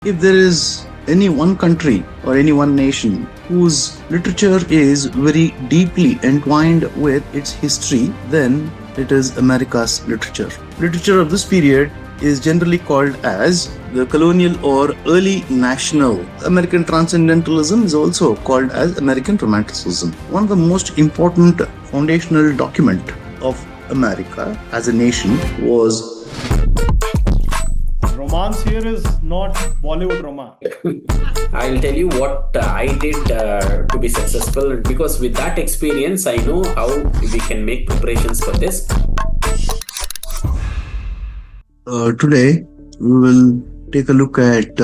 If there is any one country or any one nation whose literature is very deeply entwined with its history, then it is America's literature. Literature of this period is generally called as the colonial or early national. American transcendentalism is also called as American romanticism. One of the most important foundational document of America as a nation was romance. Here is not Bollywood romance. I'll tell you what I did to be successful, because with that experience I know how we can make preparations for this. Today we will take a look at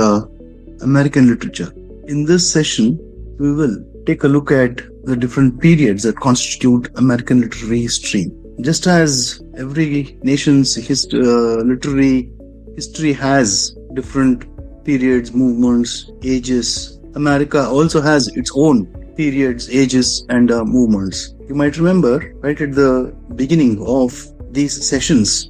American literature. In this session we will take a look at the different periods that constitute American literary history. Just as every nation's literary history has different periods, movements, ages, America also has its own periods, ages and movements. You might remember right at the beginning of these sessions,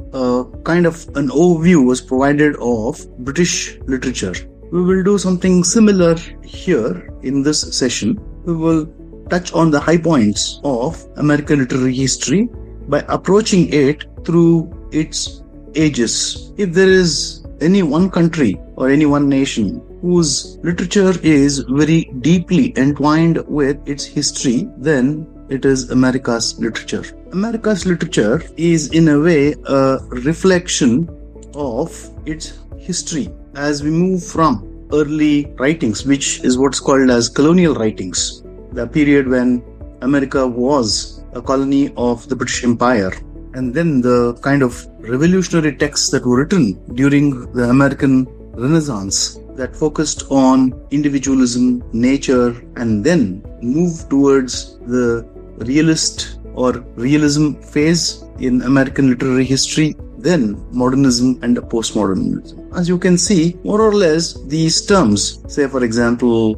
kind of an overview was provided of British literature. We will do something similar here in this session. We will touch on the high points of American literary history by approaching it through its ages. If there is any one country or any one nation whose literature is very deeply entwined with its history, then it is America's literature. America's literature is in a way a reflection of its history as we move from early writings, which is what's called as colonial writings, the period when America was a colony of the British Empire, and then the kind of revolutionary texts that were written during the American Renaissance that focused on individualism, nature, and then moved towards the realist or realism phase in American literary history, then modernism and postmodernism. As you can see, more or less these terms, say for example,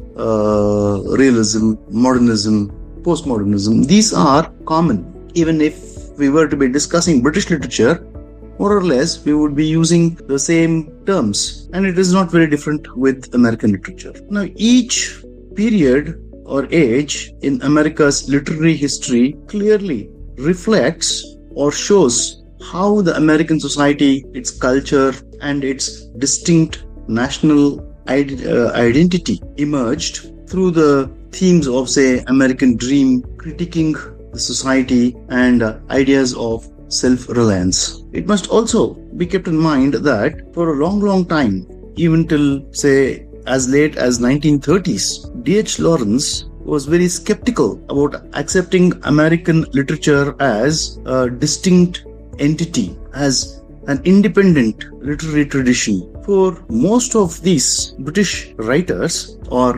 realism, modernism, postmodernism, these are common. Even if we were to be discussing British literature, more or less we would be using the same terms, and it is not very different with American literature. Now, each period or age in America's literary history clearly reflects or shows how the American society, its culture, and its distinct national identity emerged through the themes of, say, American dream, critiquing the society, and ideas of self-reliance. It must also be kept in mind that for a long time, even till, say, as late as 1930s, D.H. Lawrence was very skeptical about accepting American literature as a distinct entity, as an independent literary tradition. For most of these British writers or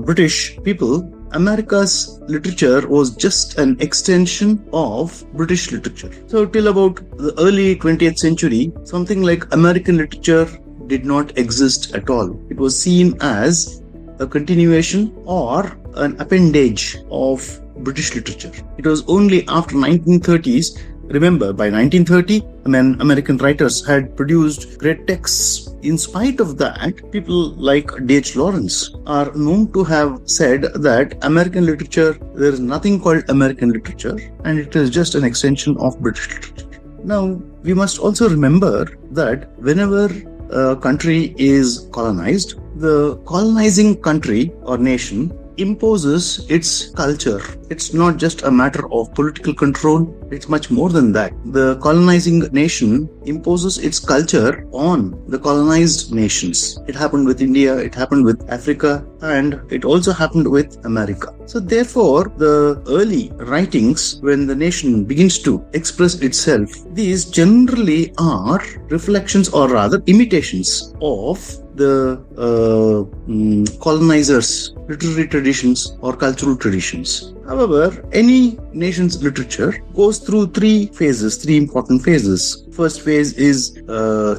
British people, America's literature was just an extension of British literature. So till about the early 20th century, something like American literature did not exist at all. It was seen as a continuation or an appendage of British literature. It was only after 1930s. Remember, by 1930, when American writers had produced great texts, in spite of that, people like D.H. Lawrence are known to have said that American literature, there is nothing called American literature, and it is just an extension of British literature. Now, we must also remember that whenever a country is colonized, the colonizing country or nation imposes its culture. It's not just a matter of political control, it's much more than that. The colonizing nation imposes its culture on the colonized nations. It happened with India, it happened with Africa, and it also happened with America. So therefore, the early writings, when the nation begins to express itself, these generally are reflections or rather imitations of the colonizers' literary traditions or cultural traditions. However, any nation's literature goes through three important phases. First phase is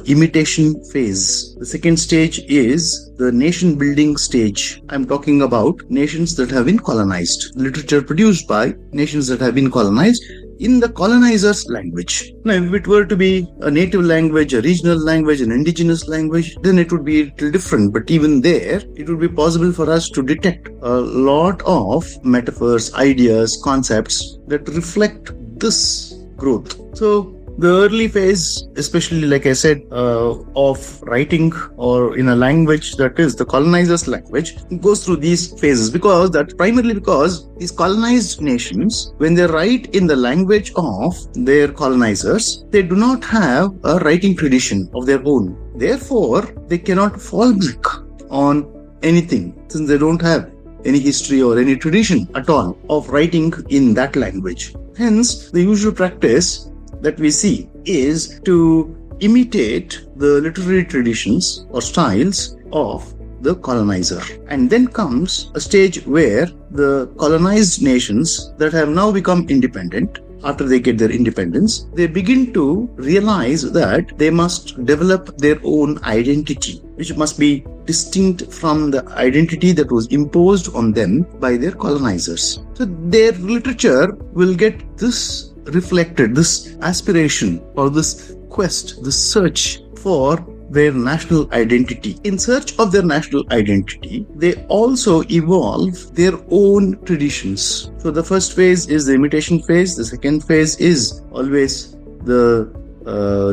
imitation phase. The second stage is the nation building stage. I'm talking about nations that have been colonized. Literature produced by nations that have been colonized in the colonizer's language. Now, if it were to be a native language, a regional language, an indigenous language, then it would be a little different. But even there, it would be possible for us to detect a lot of metaphors, ideas, concepts that reflect this growth. So, the early phase, especially like I said, of writing or in a language that is the colonizer's language, goes through these phases because these colonized nations, when they write in the language of their colonizers, they do not have a writing tradition of their own. Therefore, they cannot fall back on anything since they don't have any history or any tradition at all of writing in that language. Hence, the usual practice that we see is to imitate the literary traditions or styles of the colonizer. And then comes a stage where the colonized nations that have now become independent, after they get their independence, they begin to realize that they must develop their own identity, which must be distinct from the identity that was imposed on them by their colonizers. So their literature will get this reflected, this aspiration or this quest, this search for their national identity. In search of their national identity, they also evolve their own traditions. So the first phase is the imitation phase. The second phase is always the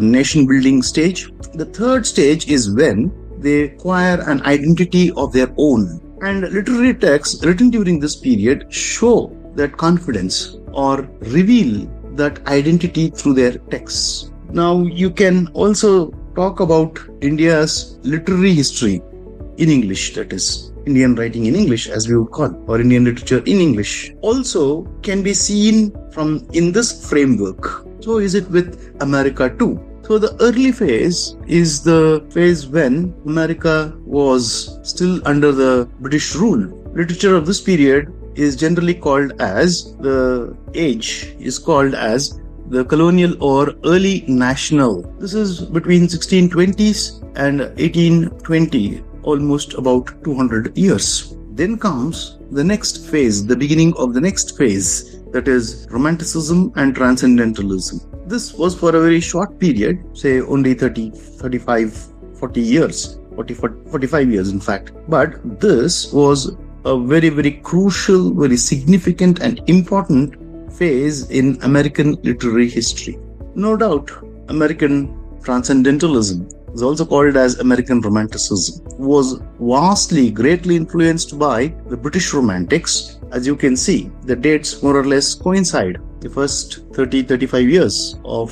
nation building stage. The third stage is when they acquire an identity of their own. And literary texts written during this period show that confidence or reveal that identity through their texts. Now, you can also talk about India's literary history in English, that is, Indian writing in English, as we would call, or Indian literature in English, also can be seen from in this framework. So is it with America too. So the early phase is the phase when America was still under the British rule. Literature of this period is generally called as the colonial or early national. This is between 1620s and 1820, almost about 200 years. Then comes the next phase, the beginning of the next phase, that is Romanticism and Transcendentalism. This was for a very short period, say only 45 years in fact. But this was a very, very crucial, very significant and important phase in American literary history. No doubt, American Transcendentalism is also called as American Romanticism, was greatly influenced by the British Romantics. As you can see, the dates more or less coincide. The first 35 years of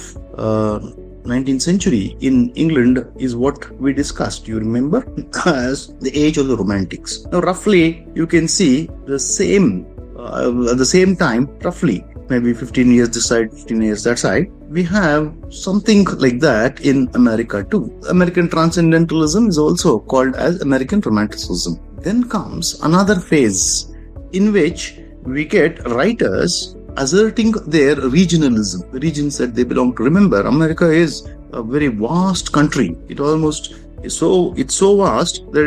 19th century in England is what we discussed, you remember, as the age of the Romantics. Now, roughly, you can see the same, at the same time, roughly, maybe 15 years this side, 15 years that side, we have something like that in America too. American Transcendentalism is also called as American Romanticism. Then comes another phase in which we get writers asserting their regionalism, the regions that they belong to. Remember, America is a very vast country. It's so vast that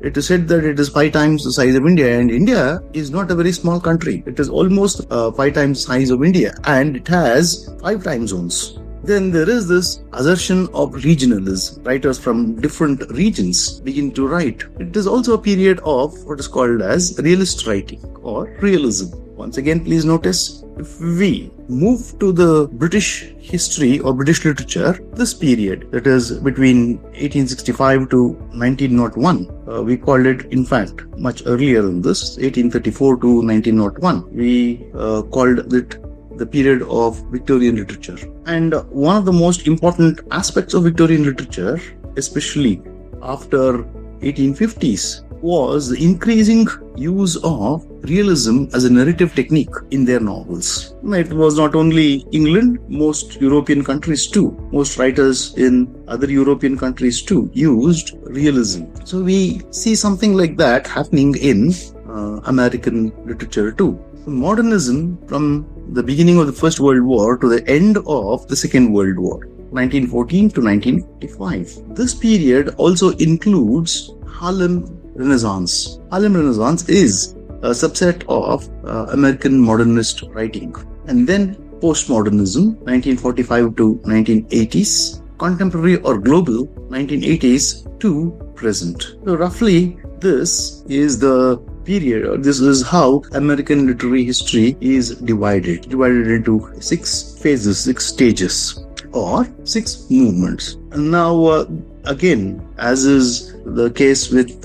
it is said that it is 5 times the size of India, and India is not a very small country. It is almost 5 times the size of India, and it has 5 time zones. Then there is this assertion of regionalism. Writers from different regions begin to write. It is also a period of what is called as realist writing or realism. Once again, please notice, if we move to the British history or British literature, this period, that is between 1865 to 1901, we called it, in fact, much earlier than this, 1834 to 1901. We called it the period of Victorian literature. And one of the most important aspects of Victorian literature, especially after 1850s, was the increasing use of realism as a narrative technique in their novels. It was not only England, most European countries too. Most writers in other European countries too used realism. So we see something like that happening in American literature too. Modernism, from the beginning of the First World War to the end of the Second World War, 1914 to 1945. This period also includes Harlem Renaissance. Harlem Renaissance is a subset of American modernist writing. And then postmodernism, 1945 to 1980s, contemporary or global, 1980s to present. So roughly, this is the period, or this is how American literary history is divided into 6 phases, 6 stages, or 6 movements. And now, again, as is the case with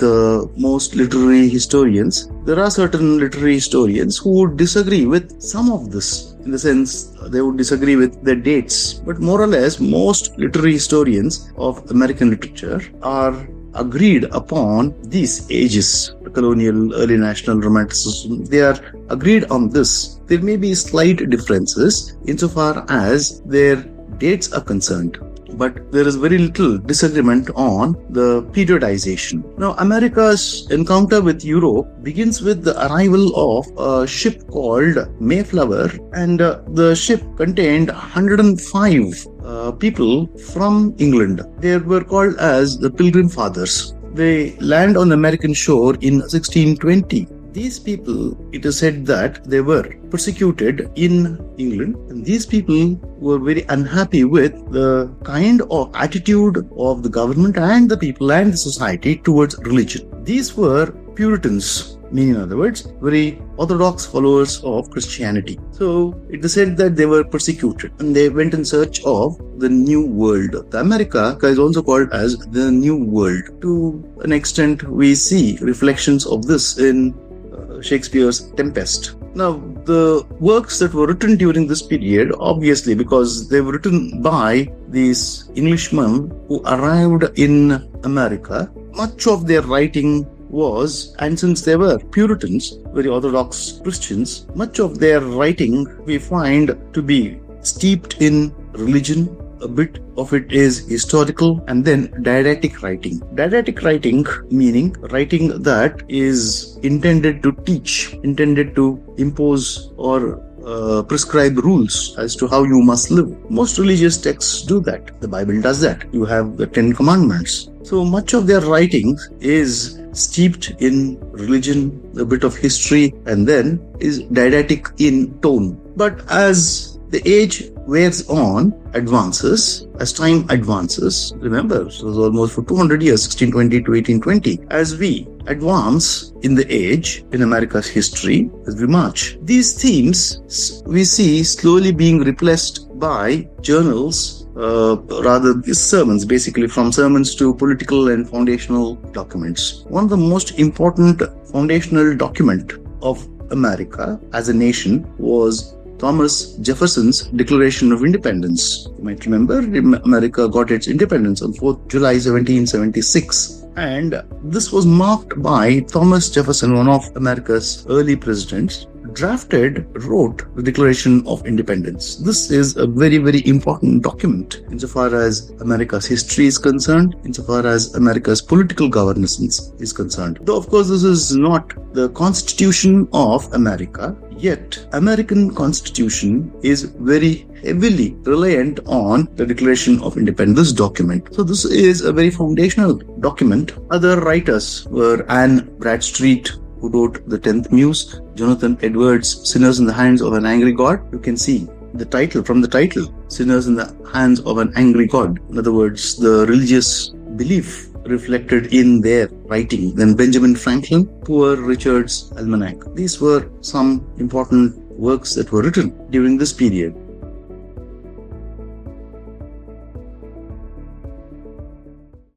most literary historians, there are certain literary historians who would disagree with some of this. In the sense, they would disagree with the dates. But more or less, most literary historians of American literature are agreed upon these ages, colonial, early national, romanticism. They are agreed on this. There may be slight differences insofar as their dates are concerned, but there is very little disagreement on the periodization. Now, America's encounter with Europe begins with the arrival of a ship called Mayflower, and the ship contained 105 people from England. They were called as the Pilgrim Fathers. They land on the American shore in 1620. These people, it is said that they were persecuted in England, and these people were very unhappy with the kind of attitude of the government and the people and the society towards religion. These were Puritans, meaning in other words, very orthodox followers of Christianity. So it is said that they were persecuted and they went in search of the New World. The America is also called as the New World. To an extent, we see reflections of this in Shakespeare's Tempest. Now, the works that were written during this period, obviously, because they were written by these Englishmen who arrived in America, much of their writing was, and since they were Puritans, very orthodox Christians, much of their writing we find to be steeped in religion. A bit of it is historical, and then didactic writing. Didactic writing meaning writing that is intended to teach, intended to impose or prescribe rules as to how you must live. Most religious texts do that. The Bible does that. You have the 10 Commandments. So much of their writing is steeped in religion, a bit of history, and then is didactic in tone. But as the age wears on, advances, as time advances, remember, it was almost for 200 years, 1620 to 1820, as we advance in the age, in America's history, as we march, these themes we see slowly being replaced by journals, rather sermons, basically from sermons to political and foundational documents. One of the most important foundational document of America as a nation was Thomas Jefferson's Declaration of Independence. You might remember, America got its independence on 4th July 1776. And this was marked by Thomas Jefferson, one of America's early presidents, wrote the Declaration of Independence. This is a very, very important document insofar as America's history is concerned, insofar as America's political governance is concerned. Though, of course, this is not the Constitution of America, yet American Constitution is very heavily reliant on the Declaration of Independence document. So this is a very foundational document. Other writers were Anne Bradstreet, who wrote The 10th Muse, Jonathan Edwards' Sinners in the Hands of an Angry God. You can see the title, Sinners in the Hands of an Angry God. In other words, the religious belief reflected in their writing. Then Benjamin Franklin, Poor Richard's Almanac. These were some important works that were written during this period.